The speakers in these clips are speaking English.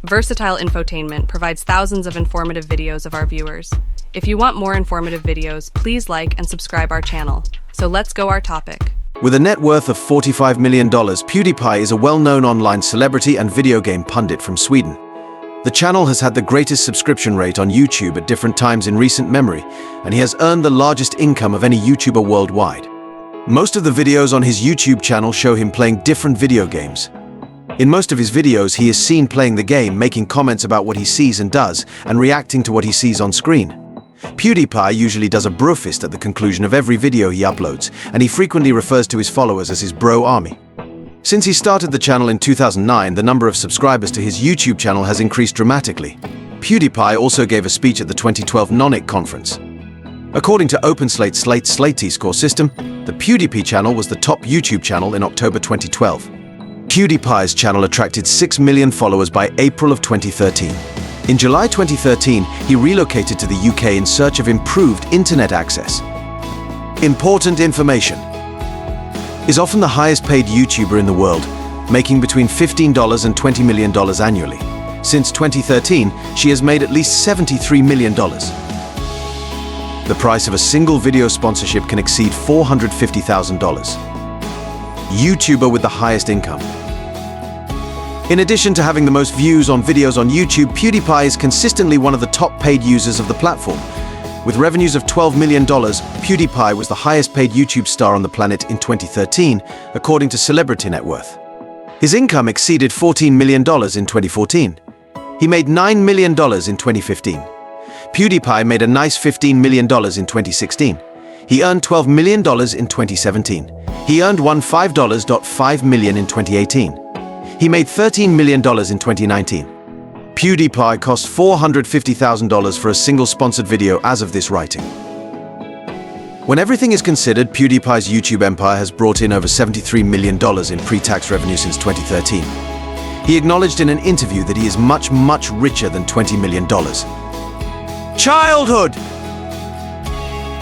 Versatile Infotainment provides thousands of informative videos of our viewers. If you want more informative videos, please like and subscribe our channel. So let's go our topic. With a net worth of $45 million, PewDiePie is a well-known online celebrity and video game pundit from Sweden. The channel has had the greatest subscription rate on YouTube at different times in recent memory, and he has earned the largest income of any YouTuber worldwide. Most of the videos on his YouTube channel show him playing different video games. In most of his videos, he is seen playing the game, making comments about what he sees and does, and reacting to what he sees on screen. PewDiePie usually does a bro fist at the conclusion of every video he uploads, and he frequently refers to his followers as his bro army. Since he started the channel in 2009, the number of subscribers to his YouTube channel has increased dramatically. PewDiePie also gave a speech at the 2012 Nonic conference. According to OpenSlate's T-score system, the PewDiePie channel was the top YouTube channel in October 2012. PewDiePie's channel attracted 6 million followers by April of 2013. In July 2013, he relocated to the UK in search of improved internet access. Important information. Is often the highest paid YouTuber in the world, making between $15 and $20 million annually. Since 2013, she has made at least $73 million. The price of a single video sponsorship can exceed $450,000. YouTuber with the highest income. In addition to having the most views on videos on YouTube, PewDiePie is consistently one of the top paid users of the platform. With revenues of $12 million, PewDiePie was the highest paid YouTube star on the planet in 2013, according to Celebrity Net Worth. His income exceeded $14 million in 2014. He made $9 million in 2015. PewDiePie made a nice $15 million in 2016. He earned $12 million in 2017. He earned $5.5 million in 2018. He made $13 million in 2019. PewDiePie cost $450,000 for a single sponsored video as of this writing. When everything is considered, PewDiePie's YouTube empire has brought in over $73 million in pre-tax revenue since 2013. He acknowledged in an interview that he is much, much richer than $20 million. Childhood!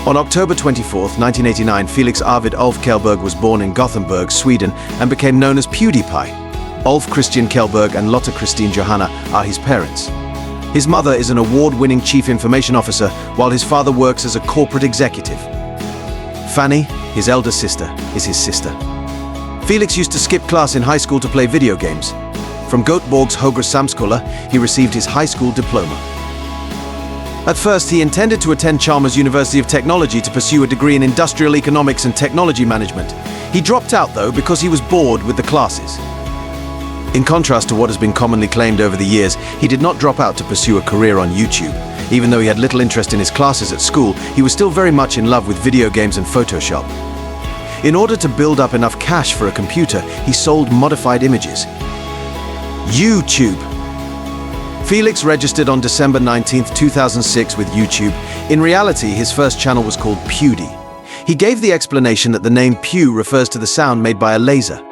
On October 24, 1989, Felix Arvid Ulf Kjellberg was born in Gothenburg, Sweden, and became known as PewDiePie. Ulf Christian Kjellberg and Lotta Christine Johanna are his parents. His mother is an award-winning chief information officer, while his father works as a corporate executive. Fanny, his elder sister, is his sister. Felix used to skip class in high school to play video games. From Göteborg's Högre Samskola, he received his high school diploma. At first, he intended to attend Chalmers University of Technology to pursue a degree in industrial economics and technology management. He dropped out, though, because he was bored with the classes. In contrast to what has been commonly claimed over the years, he did not drop out to pursue a career on YouTube. Even though he had little interest in his classes at school, he was still very much in love with video games and Photoshop. In order to build up enough cash for a computer, he sold modified images. YouTube. Felix registered on December 19, 2006 with YouTube. In reality, his first channel was called Pewdie. He gave the explanation that the name Pew refers to the sound made by a laser.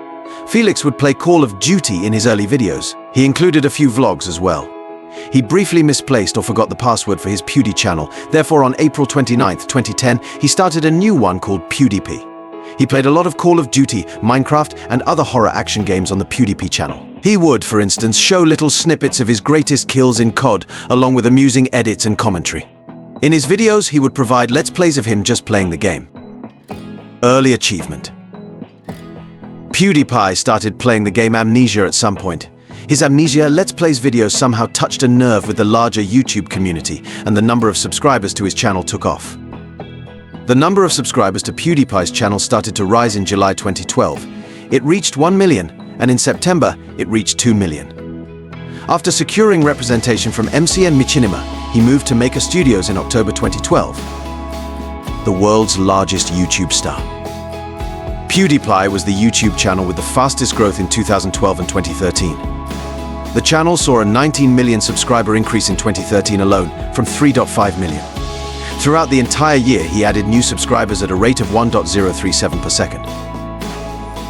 Felix would play Call of Duty in his early videos. He included a few vlogs as well. He briefly misplaced or forgot the password for his Pewdie channel. Therefore, on April 29, 2010, he started a new one called PewDiePie. He played a lot of Call of Duty, Minecraft, and other horror action games on the PewDiePie channel. He would, for instance, show little snippets of his greatest kills in COD, along with amusing edits and commentary. In his videos, he would provide Let's Plays of him just playing the game. Early achievement. PewDiePie started playing the game Amnesia at some point. His Amnesia Let's Plays videos somehow touched a nerve with the larger YouTube community, and the number of subscribers to his channel took off. The number of subscribers to PewDiePie's channel started to rise in July 2012. It reached 1 million, and in September, it reached 2 million. After securing representation from MCN Machinima, he moved to Maker Studios in October 2012. The world's largest YouTube star. PewDiePie was the YouTube channel with the fastest growth in 2012 and 2013. The channel saw a 19 million subscriber increase in 2013 alone, from 3.5 million. Throughout the entire year, he added new subscribers at a rate of 1.037 per second.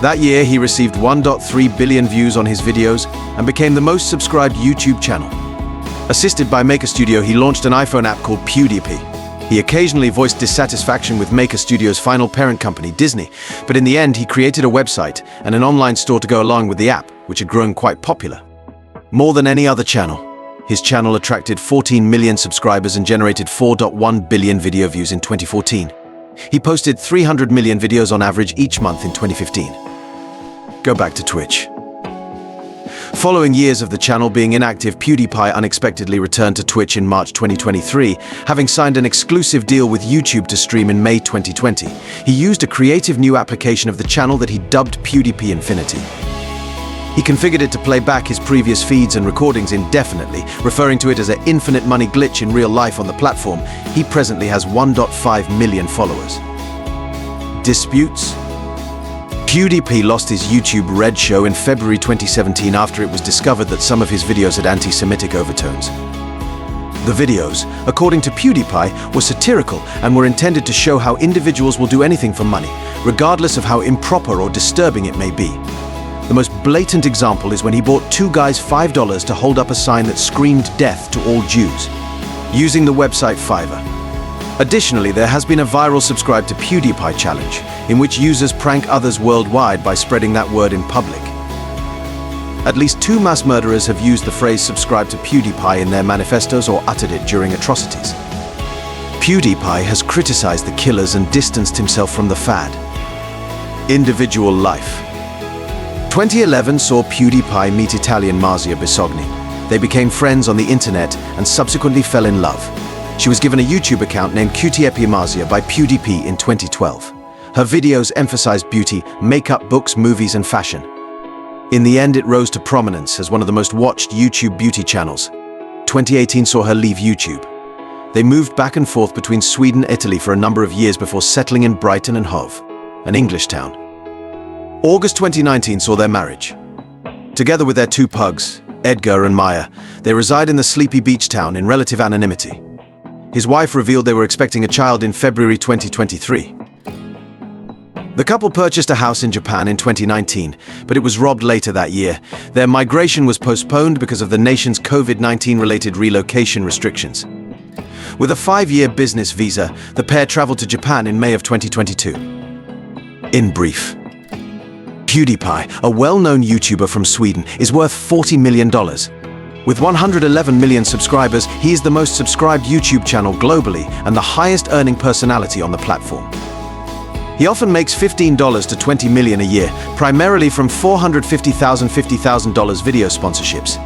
That year, he received 1.3 billion views on his videos and became the most subscribed YouTube channel. Assisted by Maker Studio, he launched an iPhone app called PewDiePie. He occasionally voiced dissatisfaction with Maker Studio's final parent company, Disney, but in the end, he created a website and an online store to go along with the app, which had grown quite popular. More than any other channel, his channel attracted 14 million subscribers and generated 4.1 billion video views in 2014. He posted 300 million videos on average each month in 2015. Go back to Twitch. Following years of the channel being inactive, PewDiePie unexpectedly returned to Twitch in March 2023, having signed an exclusive deal with YouTube to stream in May 2020. He used a creative new application of the channel that he dubbed PewDiePie Infinity. He configured it to play back his previous feeds and recordings indefinitely, referring to it as an infinite money glitch in real life on the platform. He presently has 1.5 million followers. Disputes? PewDiePie lost his YouTube Red show in February 2017 after it was discovered that some of his videos had anti-Semitic overtones. The videos, according to PewDiePie, were satirical and were intended to show how individuals will do anything for money, regardless of how improper or disturbing it may be. The most blatant example is when he bought two guys $5 to hold up a sign that screamed death to all Jews, using the website Fiverr. Additionally, there has been a viral subscribe to PewDiePie challenge, in which users prank others worldwide by spreading that word in public. At least 2 mass murderers have used the phrase subscribe to PewDiePie in their manifestos or uttered it during atrocities. PewDiePie has criticized the killers and distanced himself from the fad. Individual life. 2011 saw PewDiePie meet Italian Marzia Bisogni. They became friends on the internet and subsequently fell in love. She was given a YouTube account named Cutiepi Marzia by PewDiePie in 2012. Her videos emphasized beauty, makeup, books, movies, and fashion. In the end, it rose to prominence as one of the most watched YouTube beauty channels. 2018 saw her leave YouTube. They moved back and forth between Sweden and Italy for a number of years before settling in Brighton and Hove, an English town. August 2019 saw their marriage. Together with their 2 pugs, Edgar and Maya, they reside in the sleepy beach town in relative anonymity. His wife revealed they were expecting a child in February 2023. The couple purchased a house in Japan in 2019, but it was robbed later that year. Their migration was postponed because of the nation's COVID-19 related relocation restrictions. With a 5-year business visa, the pair traveled to Japan in May of 2022. In brief, PewDiePie, a well-known YouTuber from Sweden, is worth $40 million. With 111 million subscribers, he is the most subscribed YouTube channel globally and the highest earning personality on the platform. He often makes $15 to $20 million a year, primarily from $450,000 video sponsorships.